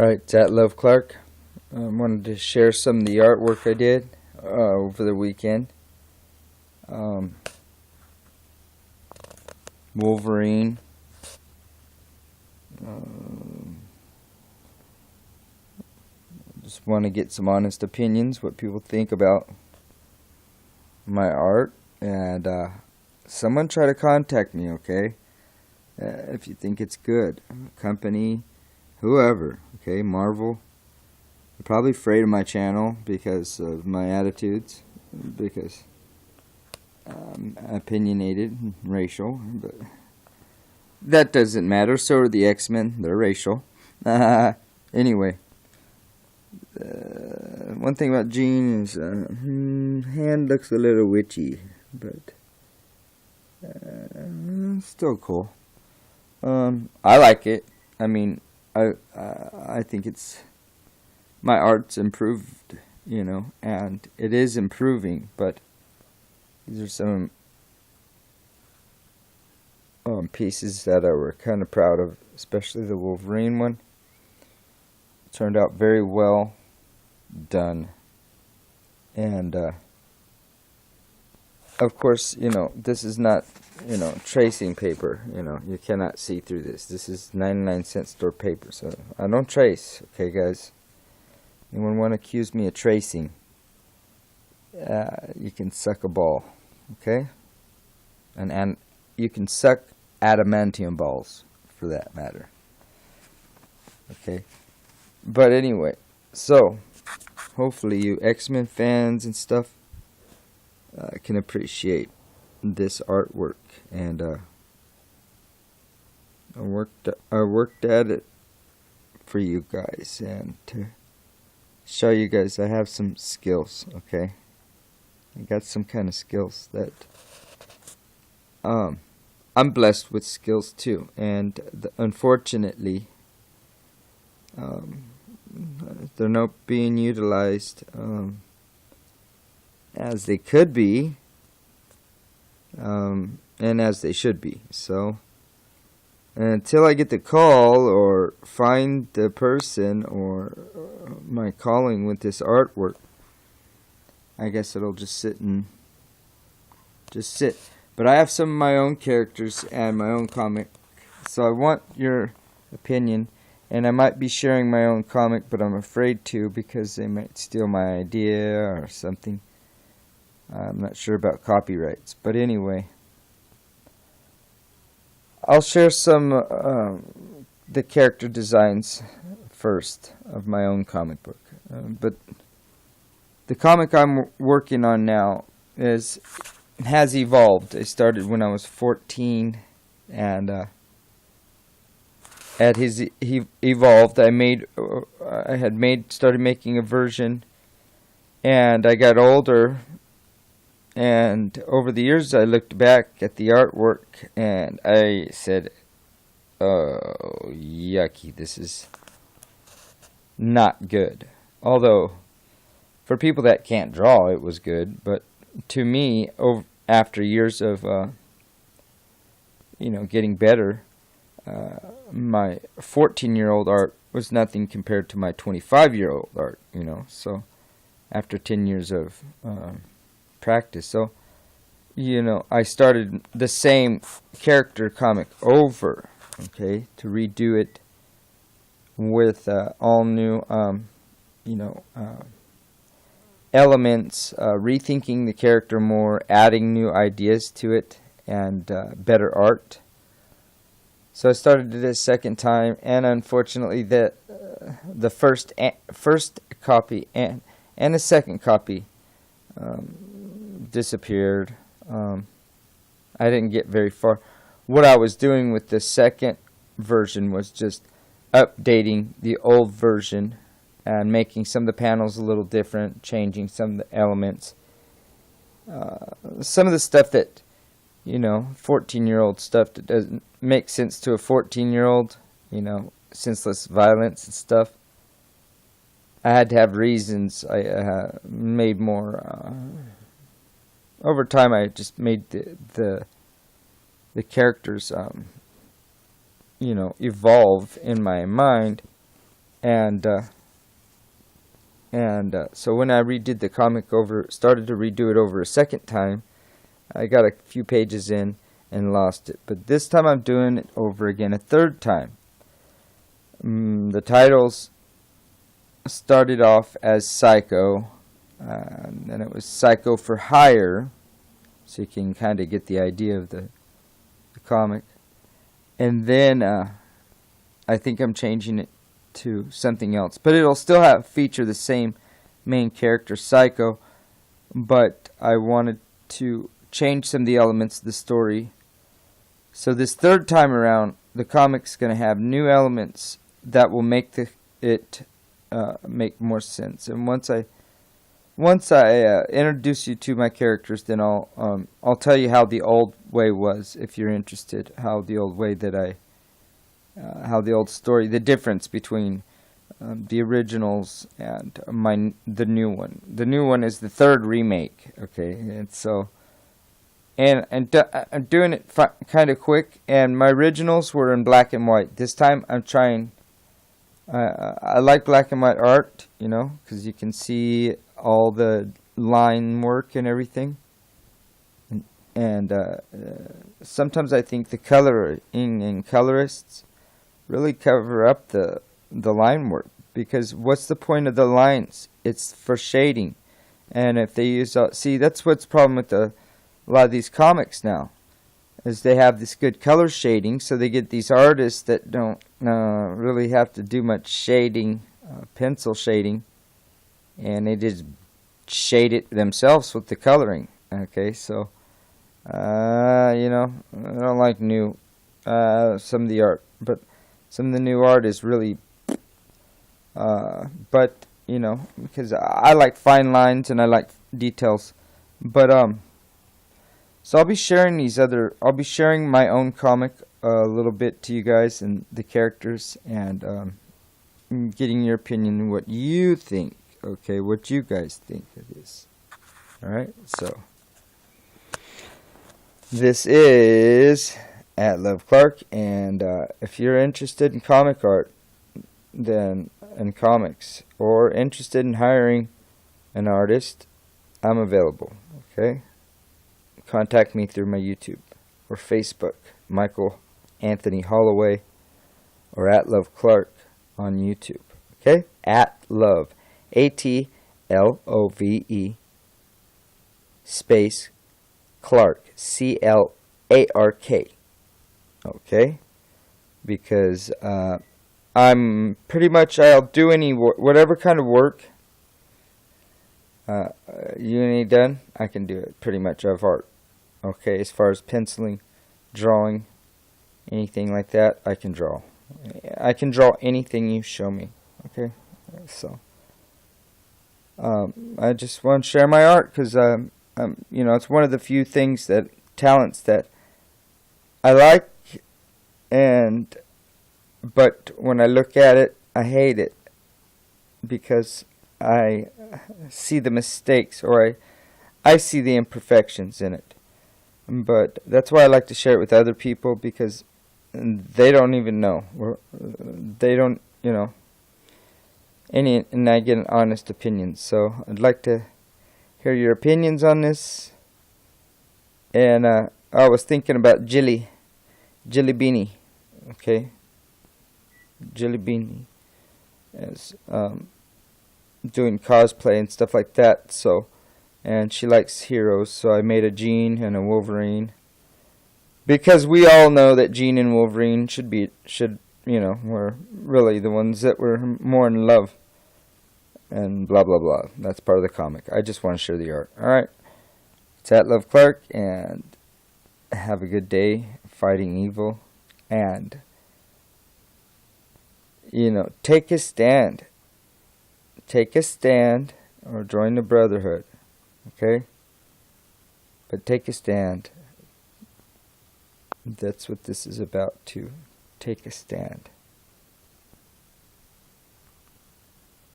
Alright, it's at Love Clark. I wanted to share some of the artwork I did over the weekend. Wolverine. Just want to get some honest opinions, what people think about my art. And someone try to contact me, okay? If you think it's good. Company, whoever, okay? Marvel. They're probably afraid of my channel because of my attitudes, because I'm opinionated and racial, but that doesn't matter. So are the X-Men. They're racial. Anyway, one thing about Jean is hand looks a little witchy, but still cool. I like it. I mean, I think my art's improved, and it is improving, but these are some pieces that I were kind of proud of, especially the Wolverine one. It turned out very well done. And, of course, this is not, tracing paper. You cannot see through this. This is 99-cent store paper, so I don't trace, okay, guys? Anyone want to accuse me of tracing? You can suck a ball, okay? And you can suck adamantium balls, for that matter. Okay? But anyway, so hopefully you X-Men fans and stuff can appreciate this artwork. And I worked at it for you guys, and to show you guys I have some skills, okay? I got some kind of skills that I'm blessed with skills too, and unfortunately they're not being utilized as they could be, and as they should be. So until I get the call or find the person or my calling with this artwork, I guess it'll just sit. But I have some of my own characters and my own comic, so I want your opinion. And I might be sharing my own comic, but I'm afraid to, because they might steal my idea or something. I'm not sure about copyrights. But anyway, I'll share some the character designs first of my own comic book. But the comic I'm working on now has evolved. It started when I was 14, and he evolved. I started making a version, and I got older, and over the years I looked back at the artwork and I said, oh, yucky, this is not good. Although for people that can't draw, it was good, but to me, after years of getting better, my 14-year-old art was nothing compared to my 25-year-old art, so after 10 years of practice. So, I started the same character comic over, okay, to redo it with all new, elements, rethinking the character more, adding new ideas to it, and better art. So I started it a second time, and unfortunately the first copy and the second copy disappeared. I didn't get very far. What I was doing with the second version was just updating the old version and making some of the panels a little different, changing some of the elements. Some of the stuff that 14-year-old stuff that doesn't make sense to a 14-year-old, senseless violence and stuff. I had to have reasons. I made more. Over time, I just made the characters, evolve in my mind, and so when I redid the comic started to redo it over a second time, I got a few pages in and lost it. But this time I'm doing it over again a third time. The titles started off as Psycho, and then it was Psycho for Hire, so you can kind of get the idea of the comic. And then I think I'm changing it to something else, but it'll still feature the same main character, Psycho, but I wanted to change some of the elements of the story. So this third time around, the comic's going to have new elements that will make it make more sense. And once I introduce you to my characters, then I'll tell you how the old way was, if you're interested. How the old way how the old story, the difference between the originals and the new one. The new one is the third remake. Okay, and so. I'm doing it kind of quick, and my originals were in black and white. This time I'm trying. I like black and white art, because you can see all the line work and everything. And sometimes I think the coloring and colorists really cover up the line work, because what's the point of the lines? It's for shading, and if they use that's what's the problem with a lot of these comics now, is they have this good color shading, so they get these artists that don't really have to do much shading, pencil shading, and they just shade it themselves with the coloring. Okay, so I don't like some of the art, but some of the new art is really but because I like fine lines and I like details, but so I'll be sharing I'll be sharing my own comic a little bit to you guys and the characters, and getting your opinion on what you think. Okay, what you guys think of this. Alright, so this is at Love Clark, and if you're interested in comic art, then and comics, or interested in hiring an artist, I'm available. Okay, contact me through my YouTube or Facebook, Michael Anthony Holloway, or at Love Clark on YouTube. Okay, at Love, ATLOVE space Clark, CLARK. Okay, because I'm pretty much, I'll do whatever kind of work you need done, I can do it pretty much of art. Okay, as far as penciling, drawing, anything like that, I can draw. I can draw anything you show me. Okay, so I just want to share my art, because it's one of the few talents that I like, but when I look at it, I hate it, because I see the mistakes, or I see the imperfections in it. But that's why I like to share it with other people, because they don't even know. They don't, and I get an honest opinion. So I'd like to hear your opinions on this. And I was thinking about Jilly Beanie, okay? Jilly Beanie is doing cosplay and stuff like that. So, and she likes heroes, so I made a Jean and a Wolverine, because we all know that Jean and Wolverine were really the ones that were more in love, and blah blah blah. That's part of the comic. I just want to share the art. Alright, it's at Love Clark, and have a good day fighting evil, and take a stand. Take a stand, or join the Brotherhood. Okay? But take a stand. That's what this is about, too. Take a stand.